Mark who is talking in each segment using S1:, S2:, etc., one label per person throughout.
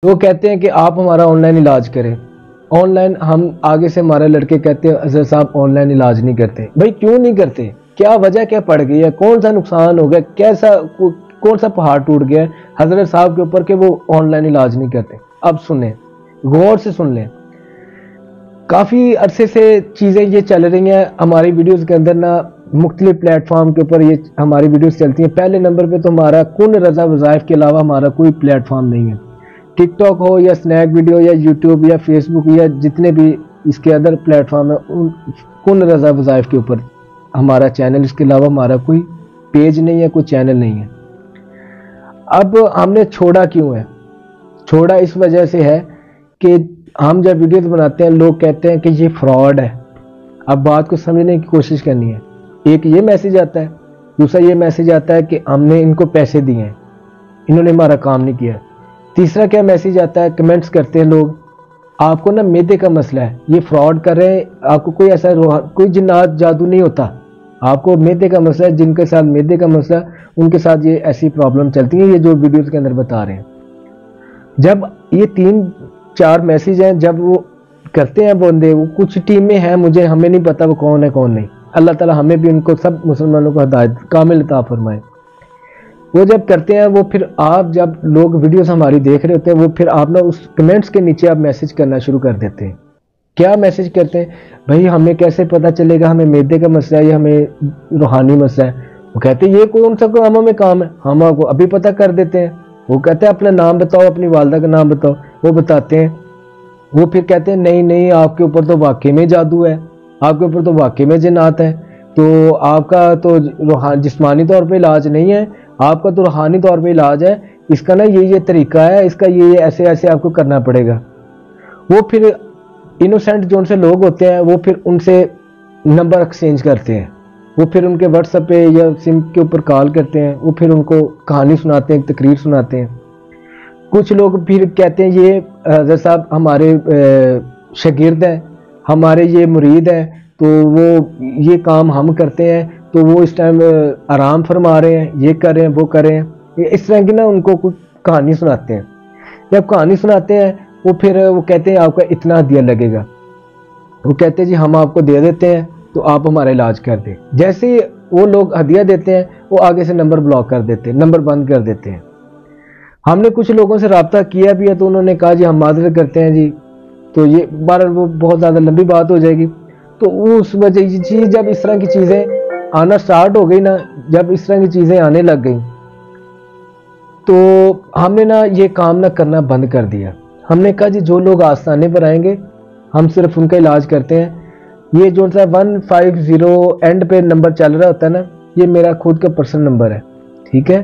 S1: وہ کہتے ہیں کہ آپ ہمارا آن لائن علاج کریں. آن لائن ہم آگے سے ہمارے لڑکے کہتے ہیں اظہر صاحب آن لائن علاج نہیں کرتے. بھائی کیوں نہیں کرتے؟ کیا وجہ کیا پڑ گئی ہے؟ کون سا نقصان ہو گیا؟ کون سا پہاڑ ٹوٹ گیا ہے حضرت صاحب کے اوپر کہ وہ آن لائن علاج نہیں کرتے؟ اب سنیں، غور سے سن لیں. کافی عرصے سے چیزیں یہ چل رہی ہیں ہماری ویڈیوز کے اندر نا، مختلف پلیٹ فارم کے اوپر یہ ہماری ویڈیوز چلتی ہیں. پہلے نمبر پہ تو ہمارا کن رضا وظائف کے علاوہ ہمارا کوئی پلیٹ فارم نہیں ہے. ٹک ٹاک ہو یا سنیک ویڈیو یا یوٹیوب یا فیس بک یا جتنے بھی اس کے ادر پلیٹ فارم ہیں، کن رضا وظائف کے اوپر ہمارا چینل، اس کے علاوہ ہمارا کوئی پیج نہیں ہے، کوئی چینل نہیں ہے. اب ہم نے چھوڑا کیوں ہے؟ چھوڑا اس وجہ سے ہے کہ ہم جب ویڈیوز بناتے ہیں لوگ کہتے ہیں کہ یہ فراڈ ہے. اب بات کو سمجھنے کی کوشش کرنی ہے. ایک یہ میسج آتا ہے، دوسرا یہ میسج آتا ہے کہ ہم نے ان کو پیسے دیے ہیں، انہوں نے ہمارا کام نہیں کیا. تیسرا کیا میسج آتا ہے؟ کمنٹس کرتے ہیں لوگ، آپ کو نا میدے کا مسئلہ ہے، یہ فراڈ کر رہے ہیں، آپ کو کوئی ایسا کوئی جنات جادو نہیں ہوتا، آپ کو میدے کا مسئلہ ہے. جن کے ساتھ میدے کا مسئلہ ان کے ساتھ یہ ایسی پرابلم چلتی ہیں، یہ جو ویڈیوز کے اندر بتا رہے ہیں. جب یہ 3-4 میسیج ہیں جب وہ کرتے ہیں بندے، وہ کچھ ٹیم میں ہیں، ہمیں نہیں پتا وہ کون ہے کون نہیں. اللہ تعالی ہمیں بھی ان کو سب مسلمانوں کو ہدایت کامل عطا فرمائے. وہ جب کرتے ہیں وہ پھر آپ جب لوگ ویڈیوز ہماری دیکھ رہے ہوتے ہیں وہ پھر آپ نا اس کمنٹس کے نیچے آپ میسج کرنا شروع کر دیتے ہیں. کیا میسج کرتے ہیں؟ بھائی ہمیں کیسے پتہ چلے گا ہمیں میدے کا مسئلہ ہے یا ہمیں روحانی مسئلہ ہے؟ وہ کہتے ہیں یہ کون سا کاموں میں کام ہے، ہم آپ کو ابھی پتہ کر دیتے ہیں. وہ کہتے ہیں اپنا نام بتاؤ، اپنی والدہ کا نام بتاؤ، وہ بتاتے ہیں. وہ پھر کہتے ہیں نہیں آپ کے اوپر تو واقعی میں جادو ہے، آپ کے اوپر تو واقعی میں جنات ہے، تو آپ کا تو جسمانی طور پہ علاج نہیں ہے، آپ کا تو روحانی طور پہ علاج ہے. اس کا نا یہ طریقہ ہے، اس کا یہ ایسے آپ کو کرنا پڑے گا. وہ پھر انوسینٹ جو ان سے لوگ ہوتے ہیں وہ پھر ان سے نمبر ایکسچینج کرتے ہیں، وہ پھر ان کے واٹس ایپ پہ یا سم کے اوپر کال کرتے ہیں، وہ پھر ان کو کہانی سناتے ہیں، تقریر سناتے ہیں. کچھ لوگ پھر کہتے ہیں یہ حضرت صاحب ہمارے شاگرد ہیں، ہمارے یہ مرید ہیں، تو وہ یہ کام ہم کرتے ہیں تو وہ اس ٹائم آرام فرما رہے ہیں، یہ کر رہے ہیں وہ کر رہے ہیں. اس طرح کی نا ان کو کچھ کہانی سناتے ہیں. جب کہانی سناتے ہیں وہ پھر وہ کہتے ہیں آپ کا اتنا ہدیہ لگے گا. وہ کہتے ہیں جی ہم آپ کو دے دیتے ہیں تو آپ ہمارا علاج کر دیں. جیسے ہی وہ لوگ ہدیہ دیتے ہیں وہ آگے سے نمبر بلاک کر دیتے ہیں، نمبر بند کر دیتے ہیں. ہم نے کچھ لوگوں سے رابطہ کیا بھی ہے تو انہوں نے کہا جی ہم معذرت کرتے ہیں جی. تو یہ بہرحال وہ بہت زیادہ لمبی بات ہو جائے گی. تو اس وجہ سے جب اس طرح کی چیزیں آنا سٹارٹ ہو گئی نا، جب اس طرح کی چیزیں آنے لگ گئیں تو ہم نے نا یہ کام نہ کرنا بند کر دیا. ہم نے کہا جی جو لوگ آستانے پر آئیں گے ہم صرف ان کا علاج کرتے ہیں. یہ جو سا 150 اینڈ پہ نمبر چل رہا ہوتا ہے نا، یہ میرا خود کا پرسنل نمبر ہے، ٹھیک ہے.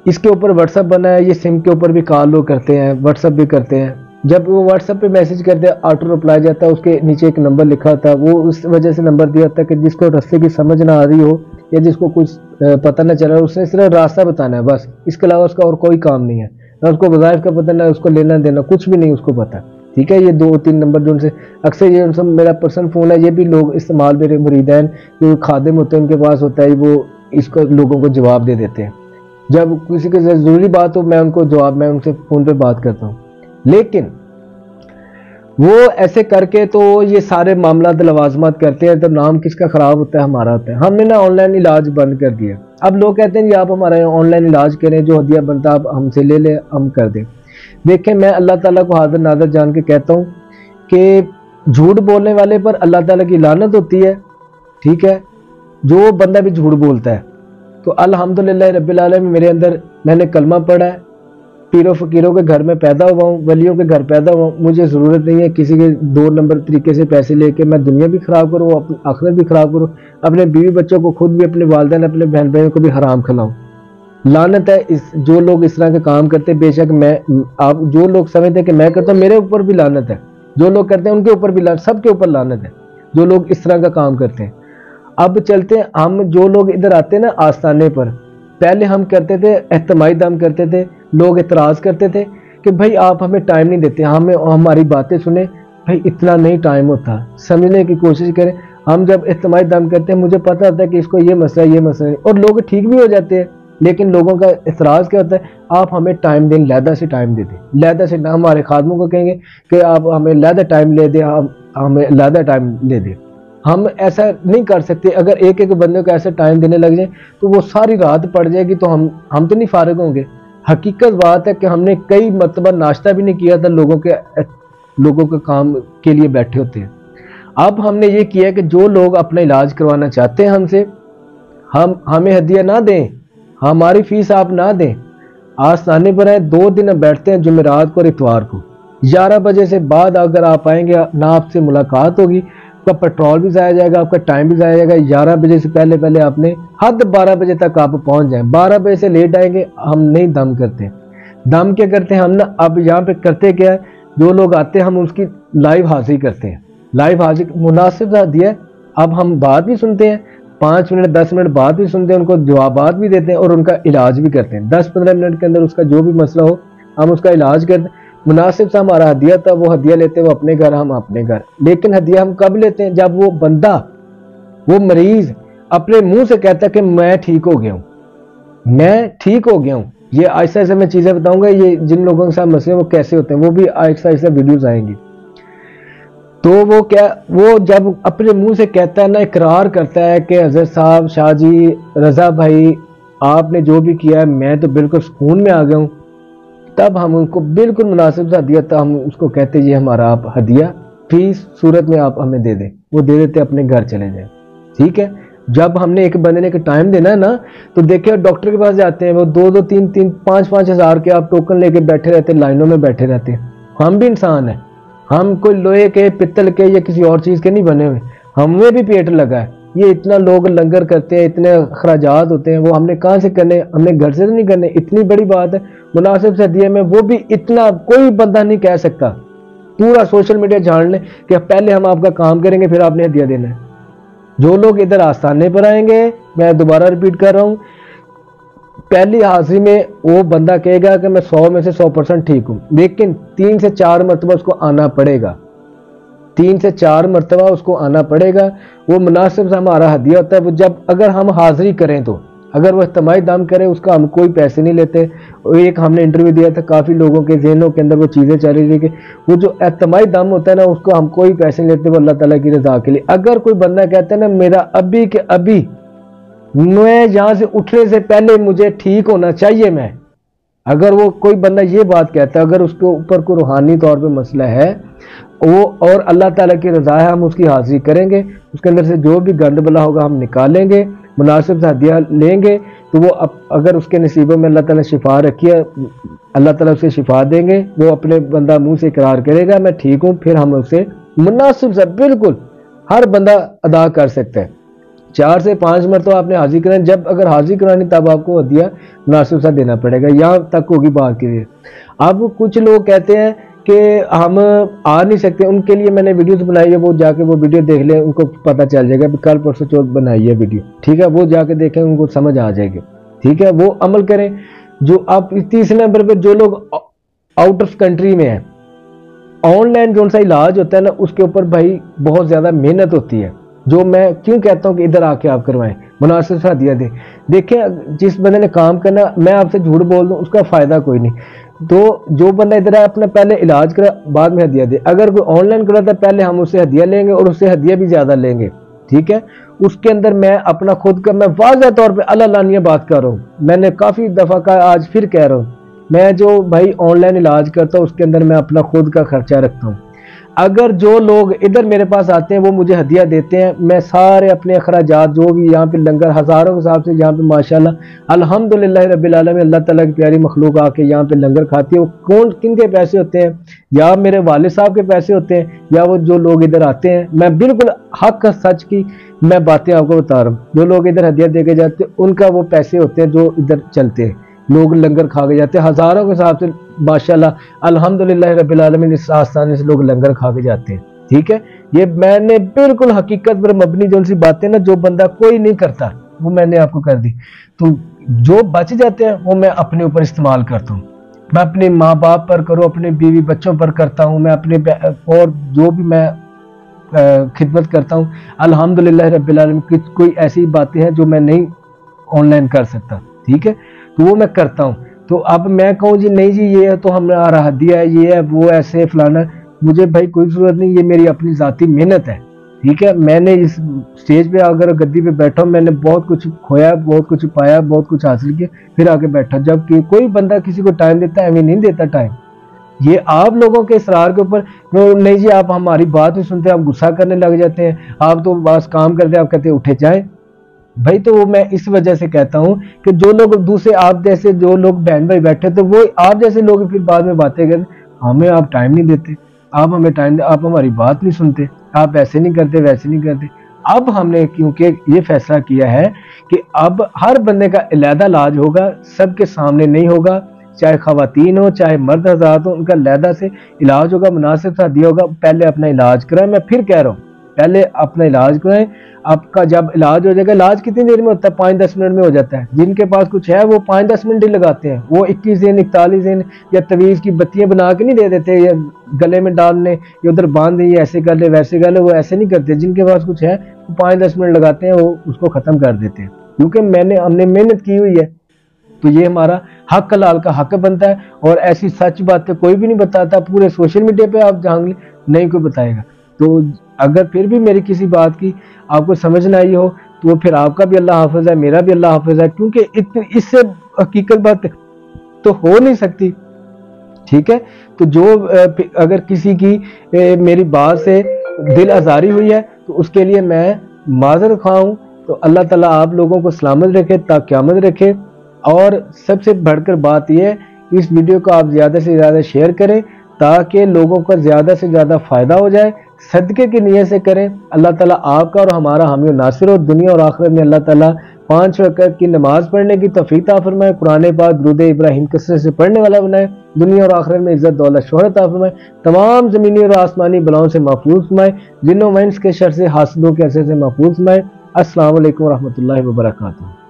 S1: اس کے اوپر واٹس ایپ بنا ہے، یہ سم کے اوپر بھی کال لوگ کرتے ہیں، واٹس ایپ بھی کرتے ہیں. جب وہ واٹس ایپ پہ میسج کرتے ہیں آٹو رپلائی جاتا ہے، اس کے نیچے ایک نمبر لکھا ہوتا ہے، وہ اس وجہ سے نمبر دیا ہوتا ہے کہ جس کو راستے کی سمجھ نہ آ رہی ہو یا جس کو کچھ پتہ نہ چل رہا، اس نے صرف راستہ بتانا ہے بس، اس کے علاوہ اس کا اور کوئی کام نہیں ہے. نہ اس کو وظائف کا پتہ، نہ اس کو لینا دینا، کچھ بھی نہیں اس کو پتہ، ٹھیک ہے. یہ 2-3 نمبر جو ان سے اکثر یہ ان سے میرا پرسنل فون ہے، یہ بھی لوگ استعمال میرے مریدین جو خادم ہوتے ہیں ان کے پاس ہوتا ہے، وہ اس کو لوگوں کو جواب دے دیتے ہیں. جب کسی کے ضروری بات ہو میں ان کو میں ان سے فون پہ بات کرتا ہوں. لیکن وہ ایسے کر کے تو یہ سارے معاملات لوازمات کرتے ہیں، تو نام کس کا خراب ہوتا ہے؟ ہمارا ہوتا ہے. ہم نے نا آن لائن علاج بند کر دیا. اب لوگ کہتے ہیں جی آپ ہمارا آن لائن علاج کریں، جو ہدیہ بنتا آپ ہم سے لے لیں، ہم کر دیں. دیکھیں میں اللہ تعالیٰ کو حاضر ناظر جان کے کہتا ہوں کہ جھوٹ بولنے والے پر اللہ تعالیٰ کی لعنت ہوتی ہے، ٹھیک ہے. جو بندہ بھی جھوٹ بولتا ہے تو الحمدللہ رب العالمین میرے اندر میں نے کلمہ پڑھا ہے، پیروں فقیروں کے گھر میں پیدا ہوا ہوں، ولیوں کے گھر پیدا ہوا ہوں. مجھے ضرورت نہیں ہے کسی کے 2 نمبر طریقے سے پیسے لے کے میں دنیا بھی خراب کروں، اپنی آخرت بھی خراب کروں، اپنے بیوی بچوں کو، خود بھی، اپنے والدین، اپنے بہن بھائیوں کو بھی حرام کھلاؤں. لعنت ہے جو لوگ اس طرح کے کام کرتے. بے شک آپ جو لوگ سمجھتے ہیں کہ میں کرتا ہوں میرے اوپر بھی لعنت ہے، جو لوگ کرتے ہیں ان کے اوپر بھی لعنت، سب کے اوپر لعنت ہے جو لوگ اس طرح کا کام کرتے ہیں. اب چلتے ہیں ہم جو لوگ ادھر آتے ہیں نا آستانے پر، پہلے ہم کرتے تھے اہتمائی دم کرتے تھے، لوگ اعتراض کرتے تھے کہ بھائی آپ ہمیں ٹائم نہیں دیتے، ہماری باتیں سنیں. بھائی اتنا نہیں ٹائم ہوتا، سمجھنے کی کوشش کریں. ہم جب اہتمائی دم کرتے ہیں مجھے پتہ ہوتا ہے کہ اس کو یہ مسئلہ ہے، یہ مسئلہ نہیں، اور لوگ ٹھیک بھی ہو جاتے ہیں. لیکن لوگوں کا اعتراض کیا ہوتا ہے، آپ ہمیں ٹائم دیں، علیحدہ سے ٹائم دے دیں، علیحدہ سے ہمارے خادموں کو کہیں گے کہ آپ ہمیں علیحدہ ٹائم لے دیں، ہمیں علیحدہ ٹائم لے دیں۔ ہم ایسا نہیں کر سکتے، اگر ایک ایک بندے کو ایسا ٹائم دینے لگ جائیں تو وہ ساری رات پڑ جائے گی، تو ہم تو نہیں فارغ ہوں گے۔ حقیقت بات ہے کہ ہم نے کئی مرتبہ ناشتہ بھی نہیں کیا تھا، لوگوں کے کام کے لیے بیٹھے ہوتے ہیں۔ اب ہم نے یہ کیا کہ جو لوگ اپنا علاج کروانا چاہتے ہیں ہم سے، ہمیں ہدیہ نہ دیں، ہماری فیس آپ نہ دیں، آستانے پر آئیں، 2 دن ہم بیٹھتے ہیں، جمعرات کو اور اتوار کو 11 بجے سے بعد اگر آپ آئیں گے نہ آپ سے ملاقات ہوگی، آپ کا پیٹرول بھی ضائع جائے گا، آپ کا ٹائم بھی ضائع جائے گا۔ 11 بجے سے پہلے آپ نے حد 12 بجے تک آپ پہنچ جائیں، 12 بجے سے لیٹ آئیں گے ہم نہیں دم کرتے۔ دم کیا کرتے ہیں ہم نا، اب یہاں پہ کرتے کیا ہے، جو لوگ آتے ہیں ہم اس کی لائیو حاضری کرتے ہیں، لائیو حاضری مناسب دیا ہے۔ اب ہم بات بھی سنتے ہیں، 5 منٹ 10 منٹ بعد بھی سنتے ہیں، ان کو جوابات بھی دیتے ہیں اور ان کا علاج بھی کرتے ہیں۔ 10-15 منٹ کے اندر اس کا جو بھی مسئلہ ہو ہم اس کا علاج کرتے ہیں۔ مناسب سے ہمارا ہدیہ تھا، وہ ہدیہ لیتے ہیں وہ اپنے گھر، ہم اپنے گھر۔ لیکن ہدیہ ہم کب لیتے ہیں؟ جب وہ بندہ، وہ مریض اپنے منہ سے کہتا ہے کہ میں ٹھیک ہو گیا ہوں، میں ٹھیک ہو گیا ہوں۔ یہ آہستہ آہستہ میں چیزیں بتاؤں گا، یہ جن لوگوں کے ساتھ مسئلے وہ کیسے ہوتے ہیں، وہ بھی آہستہ آہستہ ویڈیوز آئیں گی۔ تو وہ جب اپنے منہ سے کہتا ہے نا، اقرار کرتا ہے کہ حضرت صاحب، شاہ جی، رضا بھائی، آپ نے جو بھی کیا ہے میں تو بالکل سکون میں آ گیا ہوں، تب ہم ان کو بالکل مناسب سے ہدیہ تھا، ہم اس کو کہتے یہ ہمارا آپ ہدیہ فیس صورت میں آپ ہمیں دے دیں، وہ دے دیتے اپنے گھر چلے جائیں۔ ٹھیک ہے، جب ہم نے ایک بندے نے ٹائم دینا ہے نا، تو دیکھیں ڈاکٹر کے پاس جاتے ہیں، وہ 2-2 3-3 5-5 ہزار کے آپ ٹوکن لے کے بیٹھے رہتے ہیں، لائنوں میں بیٹھے رہتے ہیں۔ ہم بھی انسان ہیں، ہم کوئی لوہے کے، پتل کے یا کسی اور چیز کے نہیں بنے ہوئے، ہمیں بھی پیٹ لگا ہے۔ یہ اتنا لوگ لنگر کرتے ہیں، اتنے اخراجات ہوتے ہیں، وہ ہم نے کہاں سے کرنے؟ ہم نے گھر سے تو نہیں کرنے۔ اتنی بڑی بات ہے، مناسب سے ہدیہ میں وہ بھی اتنا کوئی بندہ نہیں کہہ سکتا، پورا سوشل میڈیا جان لیں کہ پہلے ہم آپ کا کام کریں گے پھر آپ نے ہدیہ دینا ہے۔ جو لوگ ادھر آستانے پر آئیں گے، میں دوبارہ ریپیٹ کر رہا ہوں، پہلی حاضری میں وہ بندہ کہے گا کہ میں 100 میں سے 100% ٹھیک ہوں، لیکن 3 سے 4 مرتبہ اس کو آنا پڑے گا، 3 سے 4 مرتبہ اس کو آنا پڑے گا۔ وہ مناسب سے ہمارا ہدیہ ہوتا ہے، وہ جب اگر ہم حاضری کریں تو، اگر وہ اجتماعی دم کرے اس کا ہم کوئی پیسے نہیں لیتے۔ ایک ہم نے انٹرویو دیا تھا، کافی لوگوں کے ذہنوں کے اندر وہ چیزیں چل رہی تھی کہ وہ جو اجتماعی دم ہوتا ہے نا، اس کو ہم کوئی پیسے نہیں لیتے، وہ اللہ تعالیٰ کی رضا کے لیے۔ اگر کوئی بندہ کہتا ہے نا میرا ابھی کہ ابھی میں یہاں سے اٹھنے سے پہلے مجھے ٹھیک ہونا چاہیے، میں اگر وہ کوئی بندہ یہ بات کہتا ہے، اگر اس کے اوپر کوئی روحانی طور پہ مسئلہ ہے وہ اور اللہ تعالیٰ کی رضا ہے، ہم اس کی حاضری کریں گے، اس کے اندر سے جو بھی گند بلا ہوگا ہم نکالیں گے، مناسب سے ہدیہ لیں گے، تو وہ اگر اس کے نصیبوں میں اللہ تعالیٰ شفا رکھی ہے، اللہ تعالیٰ اسے شفا دیں گے، وہ اپنے بندہ منہ سے اقرار کرے گا میں ٹھیک ہوں، پھر ہم اسے مناسب سے بالکل ہر بندہ ادا کر سکتا ہے۔ 4 سے 5 مرتبہ آپ نے حاضری کرانی، جب اگر حاضری کرانی تب آپ کو ہدیہ مناسب سا دینا پڑے گا۔ یہاں تک ہوگی بات کے لیے۔ اب کچھ لوگ کہتے ہیں کہ ہم آ نہیں سکتے، ان کے لیے میں نے ویڈیوز بنائی ہے، وہ جا کے وہ ویڈیو دیکھ لیں، ان کو پتہ چل جائے گا، کل پرسوں چوتھ بنائی ہے ویڈیو، ٹھیک ہے، وہ جا کے دیکھیں، ان کو سمجھ آ جائے گی، ٹھیک ہے، وہ عمل کریں۔ جو آپ تیسرے نمبر پہ جو لوگ آؤٹ آف کنٹری میں ہیں، آن لائن جو سا علاج ہوتا ہے نا، اس کے اوپر بھائی بہت زیادہ محنت ہوتی ہے، جو میں کیوں کہتا ہوں کہ ادھر آ کے آپ کروائیں، مناسب سا ہدیہ دیں۔ دیکھیں جس بندے نے کام کرنا، میں آپ سے جھوٹ بول دوں اس کا فائدہ کوئی نہیں، تو جو بندہ ادھر ہے اپنا پہلے علاج کرا بعد میں ہدیہ دے۔ اگر کوئی آن لائن کراتا ہے پہلے ہم اس سے ہدیہ لیں گے اور اس سے ہدیہ بھی زیادہ لیں گے، ٹھیک ہے۔ اس کے اندر میں اپنا خود کا میں واضح طور پہ اللہ بات کر رہا ہوں، میں نے کافی دفعہ کہا، آج پھر کہہ رہا ہوں، میں جو بھائی آن لائن علاج کرتا ہوں اس کے اندر میں اپنا خود کا خرچہ رکھتا ہوں۔ اگر جو لوگ ادھر میرے پاس آتے ہیں وہ مجھے ہدیہ دیتے ہیں، میں سارے اپنے اخراجات جو بھی یہاں پہ لنگر ہزاروں کے حساب سے یہاں پہ ماشاءاللہ الحمدللہ رب العالمین، اللہ تعالیٰ کی پیاری مخلوق آ کے یہاں پہ لنگر کھاتی ہے، وہ کن کے پیسے ہوتے ہیں؟ یا میرے والد صاحب کے پیسے ہوتے ہیں، یا وہ جو لوگ ادھر آتے ہیں، میں بالکل حق سچ کی میں باتیں آپ کو بتا رہا ہوں، جو لوگ ادھر ہدیہ دے کے جاتے ہیں ان کا وہ پیسے ہوتے ہیں جو ادھر چلتے ہیں، لوگ لنگر کھا کے جاتے ہیں ہزاروں کے حساب سے، ماشاءاللہ الحمدللہ رب العالمین، اس آستانے سے لوگ لنگر کھا کے جاتے ہیں، ٹھیک ہے۔ یہ میں نے بالکل حقیقت پر مبنی جو سی باتیں نا، جو بندہ کوئی نہیں کرتا وہ میں نے آپ کو کر دی، تو جو بچ جاتے ہیں وہ میں اپنے اوپر استعمال کرتا ہوں، میں اپنے ماں باپ پر کروں، اپنے بیوی بچوں پر کرتا ہوں، میں اپنے اور جو بھی میں خدمت کرتا ہوں، الحمدللہ رب العالمین۔ کوئی ایسی باتیں ہیں جو میں نہیں آن لائن کر سکتا، ٹھیک ہے۔ تو وہ میں کرتا ہوں. تو اب میں کہوں جی نہیں جی یہ تو ہمارا ہدیہ ہے، یہ ہے وہ ایسے فلانا، مجھے بھائی کوئی ضرورت نہیں، یہ میری اپنی ذاتی محنت ہے. ٹھیک ہے، میں نے اس سٹیج پہ اگر گدی پہ بیٹھا ہوں، میں نے بہت کچھ کھویا، بہت کچھ پایا، بہت کچھ حاصل کیا، پھر آگے بیٹھا. جب کہ کوئی بندہ کسی کو ٹائم دیتا ہے، ہمیں نہیں دیتا ٹائم. یہ آپ لوگوں کے اصرار کے اوپر نہیں جی آپ ہماری بات نہیں سنتے، آپ غصہ کرنے لگ جاتے ہیں، آپ تو بس کام کرتے ہیں، آپ کہتے ہیں اٹھے جائیں. بھائی تو وہ میں اس وجہ سے کہتا ہوں کہ جو لوگ دوسرے آپ جیسے جو لوگ بہن بھائی بیٹھے تو وہ آپ جیسے لوگ پھر بعد میں باتیں کرتے، ہمیں آپ ٹائم نہیں دیتے، آپ ہمیں ٹائم آپ ہماری بات نہیں سنتے، آپ ایسے نہیں کرتے ویسے نہیں کرتے. اب ہم نے کیونکہ یہ فیصلہ کیا ہے کہ اب ہر بندے کا علیحدہ علاج ہوگا، سب کے سامنے نہیں ہوگا، چاہے خواتین ہو چاہے مرد حضرات ہو، ان کا علیحدہ سے علاج ہوگا، مناسب سا دیا ہوگا. پہلے اپنا علاج کرائیں، میں پھر کہہ رہا ہوں پہلے اپنا علاج کرائیں. آپ کا جب علاج ہو جائے گا، علاج کتنی دیر میں ہوتا ہے؟ 5-10 منٹ میں ہو جاتا ہے. جن کے پاس کچھ ہے وہ 5-10 منٹ ہی لگاتے ہیں، وہ 21 دن 41 دن یا تعویذ کی بتیاں بنا کے نہیں دے دیتے، یا گلے میں ڈالنے یا ادھر باندھ دیں، ایسے کر لے ویسے کر لے، وہ ایسے نہیں کرتے. جن کے پاس کچھ ہے وہ 5-10 منٹ لگاتے ہیں، وہ اس کو ختم کر دیتے ہیں، کیونکہ ہم نے محنت کی ہوئی ہے. تو یہ ہمارا حق حلال کا حق بنتا ہے. اور ایسی سچ باتیں کوئی بھی نہیں بتاتا، پورے سوشل میڈیا پہ آپ جہاں نہیں کوئی بتائے گا. تو اگر پھر بھی میری کسی بات کی آپ کو سمجھ نہ آئی ہو تو پھر آپ کا بھی اللہ حافظ ہے، میرا بھی اللہ حافظ ہے، کیونکہ اس سے حقیقت بات تو ہو نہیں سکتی. ٹھیک ہے، تو جو اگر کسی کی میری بات سے دل آزاری ہوئی ہے تو اس کے لیے میں معذرت خواہ ہوں. تو اللہ تعالیٰ آپ لوگوں کو سلامت رکھے تا قیامت رکھے. اور سب سے بڑھ کر بات یہ ہے، اس ویڈیو کو آپ زیادہ سے زیادہ شیئر کریں تاکہ لوگوں کا زیادہ سے زیادہ فائدہ ہو جائے. صدقے کی نیت سے کریں. اللہ تعالیٰ آپ کا اور ہمارا حامی و ناصر ہو. دنیا اور آخرت میں اللہ تعالیٰ 5 رکعت کی نماز پڑھنے کی توفیق عطا فرمائے. قرآن پاک درود ابراہیم کثرت سے پڑھنے والا بنائے. دنیا اور آخرت میں عزت دولت شہرت عطا فرمائے. تمام زمینی اور آسمانی بلاؤں سے محفوظ فرمائے. جنوں و انس کے شر سے، حاسدوں کے اثر سے محفوظ فرمائے. السلام علیکم ورحمۃ اللہ وبرکاتہ.